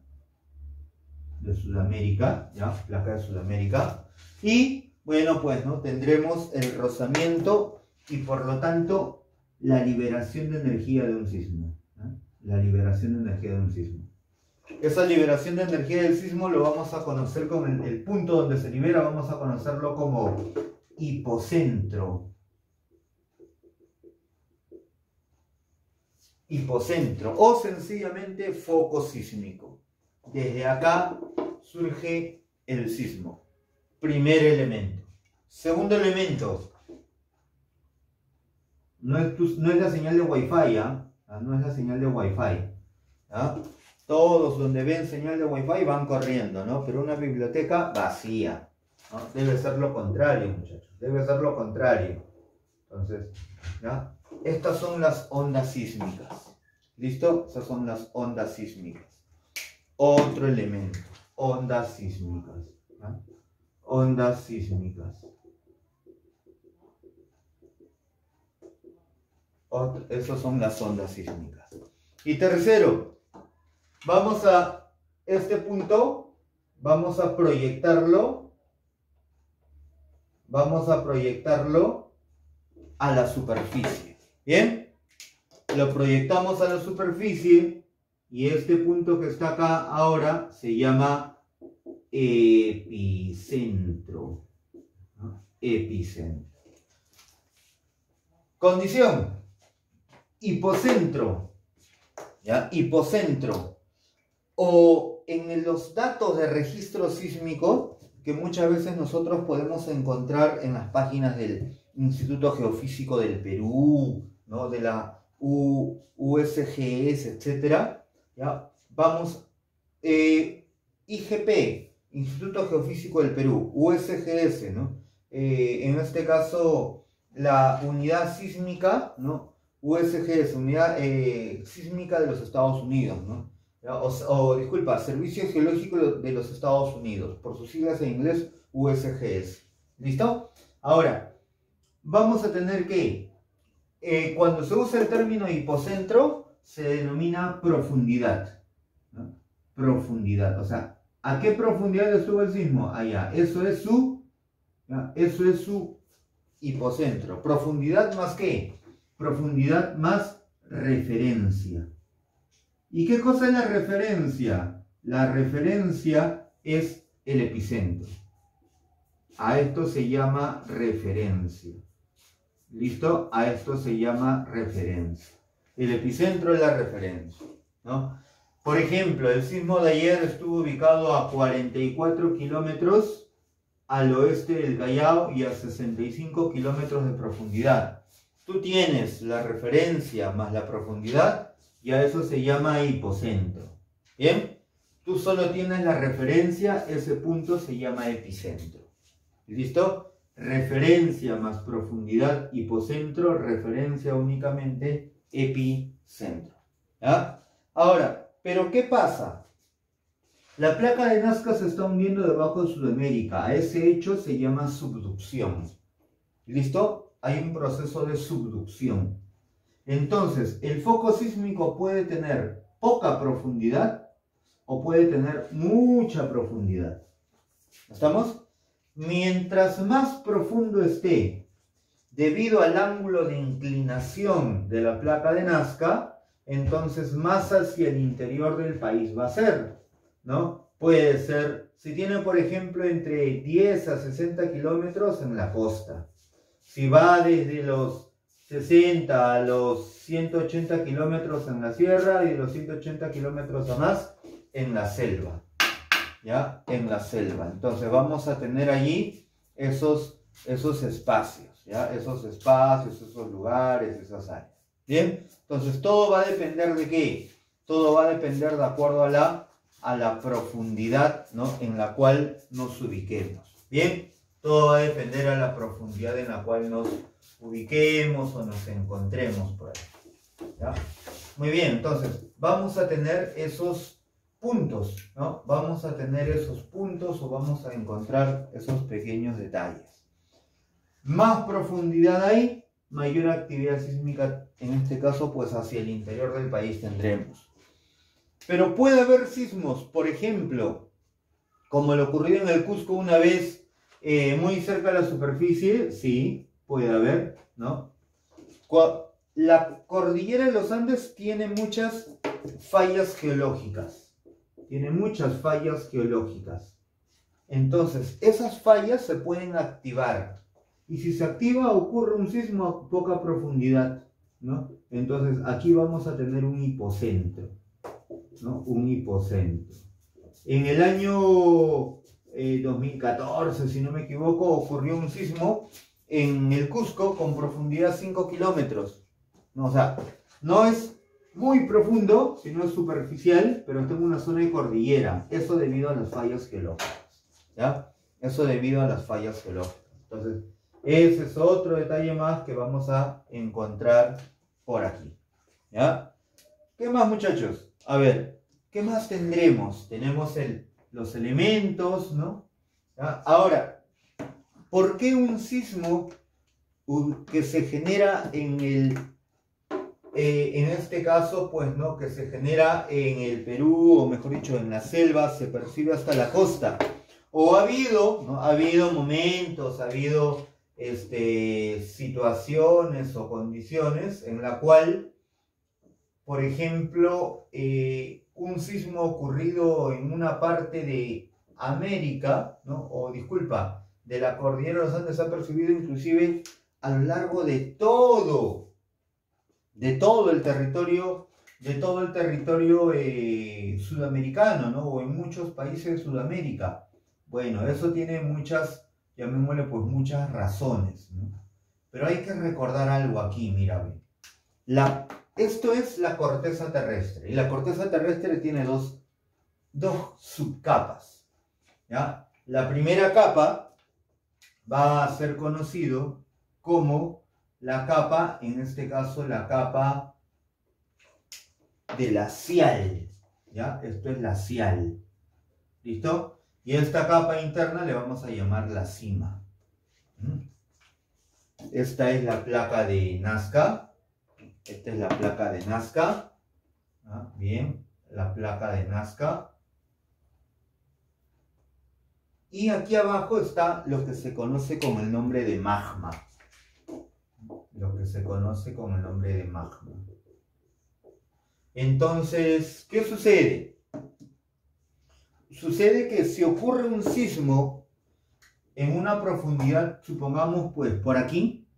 de Sudamérica, ¿ya? Placa de Sudamérica. Y bueno, pues no tendremos el rozamiento y por lo tanto la liberación de energía de un sismo, ¿no? La liberación de energía de un sismo. Esa liberación de energía del sismo lo vamos a conocer con el punto donde se libera, vamos a conocerlo como hipocentro. Hipocentro o sencillamente foco sísmico. Desde acá surge el sismo. Primer elemento. Segundo elemento. No es la señal de Wi-Fi, ¿ya? No es la señal de Wi-Fi, ¿ya? Todos donde ven señal de Wi-Fi van corriendo, ¿no? Pero una biblioteca vacía, ¿no? Debe ser lo contrario, muchachos. Debe ser lo contrario. Entonces, ¿ya? Estas son las ondas sísmicas. ¿Listo? Estas son las ondas sísmicas. Otro elemento. Ondas sísmicas. ¿Ya? Ondas sísmicas. Esas son las ondas sísmicas. Y tercero, vamos a este punto, vamos a proyectarlo a la superficie. ¿Bien? Lo proyectamos a la superficie y este punto que está acá ahora se llama epicentro. ¿No? Epicentro. Condición. Hipocentro. ¿Ya? Hipocentro. O en los datos de registro sísmico que muchas veces nosotros podemos encontrar en las páginas del Instituto Geofísico del Perú, ¿no? De la USGS, etc. ¿Ya? Vamos, IGP, Instituto Geofísico del Perú, USGS, ¿no? En este caso, la unidad sísmica, ¿no? USGS, Unidad Sísmica de los Estados Unidos, ¿no? Disculpa, Servicio Geológico de los Estados Unidos, por sus siglas en inglés, USGS. ¿Listo? Ahora, vamos a tener que, cuando se usa el término hipocentro, se denomina profundidad, ¿no? Profundidad, o sea, ¿a qué profundidad estuvo el sismo? Allá, eso es su hipocentro. ¿Profundidad más qué? Profundidad más referencia. ¿Y qué cosa es la referencia? La referencia es el epicentro. A esto se llama referencia. ¿Listo? A esto se llama referencia. El epicentro es la referencia, ¿no? Por ejemplo, el sismo de ayer estuvo ubicado a 44 kilómetros al oeste del Callao y a 65 kilómetros de profundidad. Tú tienes la referencia más la profundidad y a eso se llama hipocentro. ¿Bien? Tú solo tienes la referencia, ese punto se llama epicentro. ¿Listo? Referencia más profundidad, hipocentro, referencia únicamente, epicentro. ¿Ya? Ahora, ¿pero qué pasa? La placa de Nazca se está hundiendo debajo de Sudamérica. A ese hecho se llama subducción. ¿Listo? Hay un proceso de subducción. Entonces, el foco sísmico puede tener poca profundidad o puede tener mucha profundidad. ¿Estamos? Mientras más profundo esté, debido al ángulo de inclinación de la placa de Nazca, entonces más hacia el interior del país va a ser, ¿no? Puede ser, si tiene por ejemplo entre 10 a 60 kilómetros en la costa, si va desde los 60 a los 180 kilómetros en la sierra y de los 180 kilómetros a más en la selva. ¿Ya? En la selva. Entonces vamos a tener allí esos espacios, ¿ya? Esos espacios, esos lugares, esas áreas. ¿Bien? Entonces todo va a depender de qué? Todo va a depender de acuerdo a la profundidad, ¿no? En la cual nos ubiquemos. ¿Bien? Todo va a depender a la profundidad en la cual nos ubiquemos o nos encontremos por ahí. ¿Ya? Muy bien, entonces vamos a tener esos puntos, ¿no? Vamos a tener esos puntos o vamos a encontrar esos pequeños detalles. Más profundidad hay, mayor actividad sísmica, en este caso pues hacia el interior del país tendremos. Pero puede haber sismos, por ejemplo, como lo ocurrió en el Cusco una vez, muy cerca de la superficie, sí, puede haber, ¿no? La cordillera de los Andes tiene muchas fallas geológicas. Tiene muchas fallas geológicas. Entonces, esas fallas se pueden activar. Y si se activa, ocurre un sismo a poca profundidad, ¿no? Entonces, aquí vamos a tener un hipocentro, ¿no? Un hipocentro. En el año 2014, si no me equivoco, ocurrió un sismo en el Cusco con profundidad 5 kilómetros. No, o sea, no es muy profundo, sino es superficial, pero está en una zona de cordillera. Eso debido a las fallas geológicas, ¿ya? Eso debido a las fallas geológicas. Entonces, ese es otro detalle más que vamos a encontrar por aquí, ¿ya? ¿Qué más, muchachos? A ver, ¿qué más tendremos? Tenemos los elementos, ¿no? ¿Ya? Ahora, ¿por qué un sismo que se genera en este caso, pues, ¿no? Que se genera en el Perú, o mejor dicho, en la selva, se percibe hasta la costa? O ha habido, ¿no? Ha habido momentos, ha habido situaciones o condiciones en la cual, por ejemplo, un sismo ocurrido en una parte de América, ¿no? O disculpa, de la cordillera de los Andes se ha percibido inclusive a lo largo de todo el territorio, sudamericano, ¿no? O en muchos países de Sudamérica. Bueno, eso tiene muchas, llamémosle pues muchas razones, ¿no? Pero hay que recordar algo aquí, mira, esto es la corteza terrestre, y la corteza terrestre tiene dos subcapas, ¿ya? La primera capa va a ser conocido como la capa, en este caso la capa de la glacial, ¿ya? Esto es glacial, ¿listo? Y a esta capa interna le vamos a llamar la cima. Esta es la placa de Nazca. Esta es la placa de Nazca. ¿Ah? Bien, la placa de Nazca. Y aquí abajo está lo que se conoce como el nombre de magma. Lo que se conoce como el nombre de magma. Entonces, ¿qué sucede? Sucede que si ocurre un sismo en una profundidad, supongamos pues por aquí,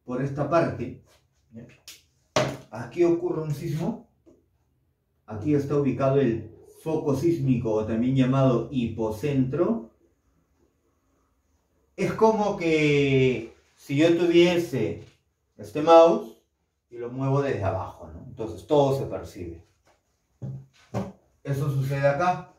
por esta parte, aquí ocurre un sismo, aquí está ubicado el foco sísmico o también llamado hipocentro. Es como que si yo tuviese este mouse y lo muevo desde abajo, ¿no? Entonces todo se percibe. Eso sucede acá.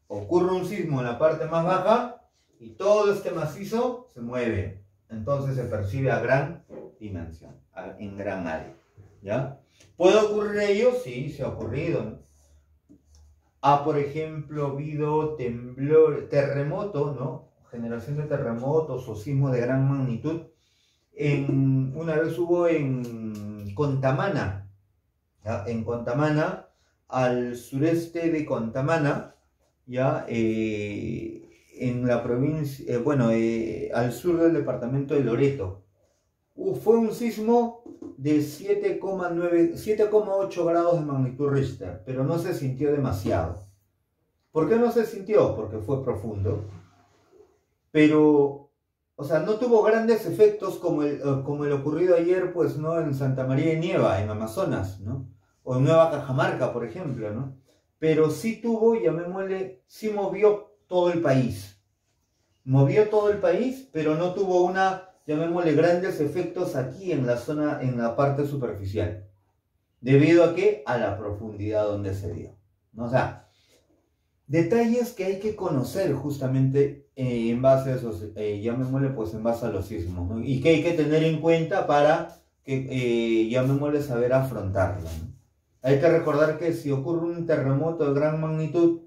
Ocurre un sismo en la parte más baja y todo este macizo se mueve. Entonces se percibe a gran dimensión, en gran área, ¿ya? ¿Puede ocurrir ello? Sí, se ha ocurrido, ¿no? Ha, por ejemplo, habido terremoto, ¿no? Generación de terremotos o sismos de gran magnitud. Una vez hubo en Contamana, ¿ya? En Contamana, al sureste de Contamana, ya en la provincia, al sur del departamento de Loreto. Fue un sismo de 7,8 grados de magnitud Richter, pero no se sintió demasiado. ¿Por qué no se sintió? Porque fue profundo. Pero, o sea, no tuvo grandes efectos como el ocurrido ayer, pues, ¿no? En Santa María de Nieva, en Amazonas, ¿no? O en Nueva Cajamarca, por ejemplo, ¿no? Pero sí tuvo, llamémosle, sí movió todo el país. Movió todo el país, pero no tuvo llamémosle, grandes efectos aquí en la zona, en la parte superficial. ¿Debido a qué? A la profundidad donde se dio, ¿no? O sea, Detalles que hay que conocer justamente en base a esos, llamémosle pues en base a los sismos, ¿no? Y que hay que tener en cuenta para que, llamémosle, saber afrontarlo, ¿no? Hay que recordar que si ocurre un terremoto de gran magnitud,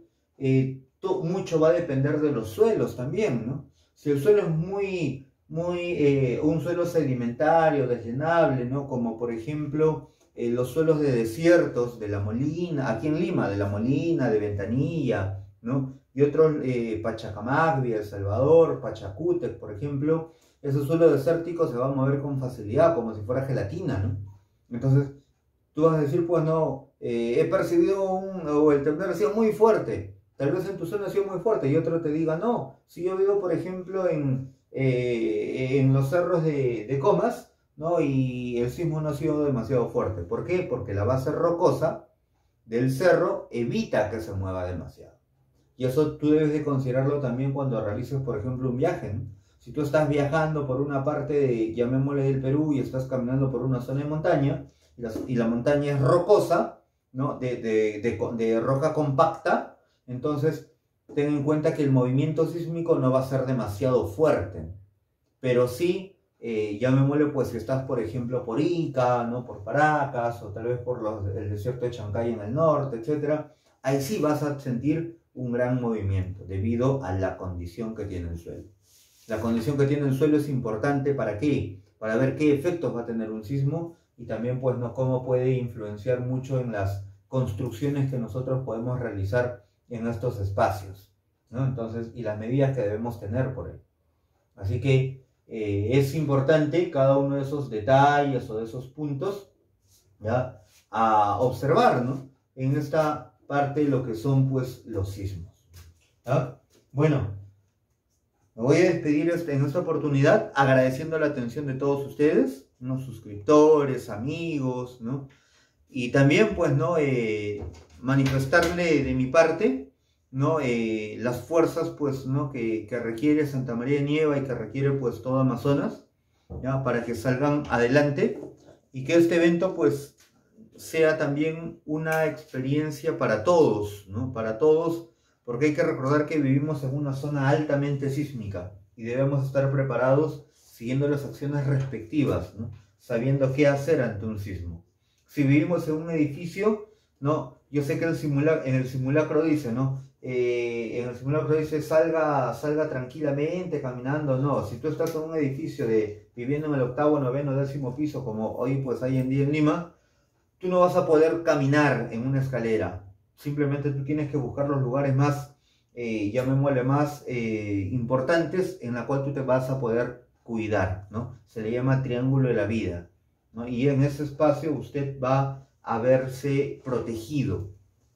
mucho va a depender de los suelos también, ¿no? Si el suelo es un suelo sedimentario, desllenable, ¿no? Como por ejemplo los suelos de desiertos de La Molina, aquí en Lima, de La Molina, de Ventanilla, ¿no? Y otros, Pachacamacbi, El Salvador, Pachacútec, por ejemplo, esos suelos desérticos se van a mover con facilidad, como si fuera gelatina, ¿no? Entonces, tú vas a decir, pues no, he percibido o el temblor ha sido muy fuerte. Tal vez en tu zona ha sido muy fuerte y otro te diga, no, si yo vivo, por ejemplo, en los cerros de Comas, ¿no? Y el sismo no ha sido demasiado fuerte. ¿Por qué? Porque la base rocosa del cerro evita que se mueva demasiado. Y eso tú debes de considerarlo también cuando realices, por ejemplo, un viaje, ¿no? Si tú estás viajando por una parte de, llamémosle, del Perú y estás caminando por una zona de montaña y la montaña es rocosa, ¿no? De roca compacta, entonces ten en cuenta que el movimiento sísmico no va a ser demasiado fuerte, pero sí, llamémosle, pues si estás, por ejemplo, por Ica, ¿no? Por Paracas, o tal vez por el desierto de Chancay en el norte, etc., ahí sí vas a sentir un gran movimiento debido a la condición que tiene el suelo. La condición que tiene el suelo es importante, ¿para qué? Para ver qué efectos va a tener un sismo y también, pues, ¿no? Cómo puede influenciar mucho en las construcciones que nosotros podemos realizar en estos espacios, ¿no? Entonces, y las medidas que debemos tener por él. Así que es importante cada uno de esos detalles o de esos puntos, ¿ya? A observar, ¿no? En esta parte de lo que son, pues, los sismos, ¿ya? Bueno, me voy a despedir en esta oportunidad agradeciendo la atención de todos ustedes, ¿no? Suscriptores, amigos, ¿no? Y también, pues, ¿no? Manifestarle de mi parte, ¿no? Las fuerzas, pues, ¿no? Que requiere Santa María de Nieva y que requiere, pues, todo Amazonas, ¿ya? Para que salgan adelante y que este evento, pues, sea también una experiencia para todos, ¿no? Para todos, porque hay que recordar que vivimos en una zona altamente sísmica y debemos estar preparados siguiendo las acciones respectivas, ¿no? Sabiendo qué hacer ante un sismo. Si vivimos en un edificio, ¿no? Yo sé que en el simulacro dice, ¿no? En el simulacro dice salga tranquilamente caminando, no. Si tú estás en un edificio viviendo en el 8º, 9º, 10º piso, como hoy pues hay en día en Lima, tú no vas a poder caminar en una escalera. Simplemente tú tienes que buscar los lugares más, llamémosle más importantes, en la cual tú te vas a poder cuidar, ¿no? Se le llama triángulo de la vida, ¿no? Y en ese espacio usted va a verse protegido,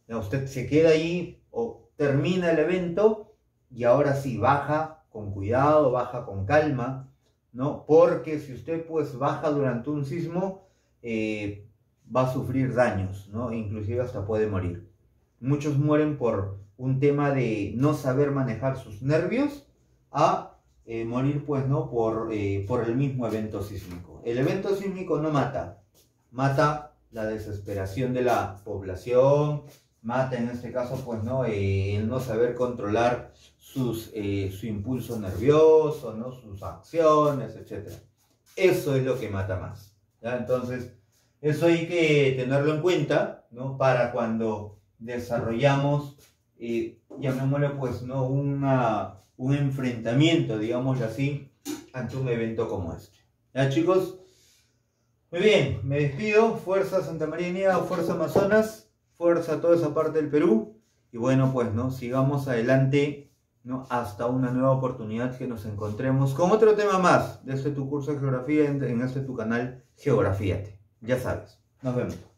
¿no? Usted se queda ahí o termina el evento y ahora sí, baja con cuidado, baja con calma, ¿no? Porque si usted pues baja durante un sismo, va a sufrir daños, ¿no? Inclusive hasta puede morir. Muchos mueren por un tema de no saber manejar sus nervios a morir, pues, ¿no? Por el mismo evento sísmico. El evento sísmico no mata, mata la desesperación de la población, mata en este caso, pues, ¿no? El no saber controlar su impulso nervioso, ¿no? Sus acciones, etc. Eso es lo que mata más, ¿ya? Entonces, eso hay que tenerlo en cuenta, ¿no? Para cuando desarrollamos, llamémosle, pues, ¿no? Un enfrentamiento, digámoslo así, ante un evento como este. ¿Ya, chicos? Muy bien, me despido. Fuerza Santa María de Nieva, fuerza Amazonas, fuerza a toda esa parte del Perú. Y bueno, pues, ¿no? Sigamos adelante, ¿no? Hasta una nueva oportunidad que nos encontremos con otro tema más de este tu curso de geografía en este tu canal Geografíate. Ya sabes. Nos vemos.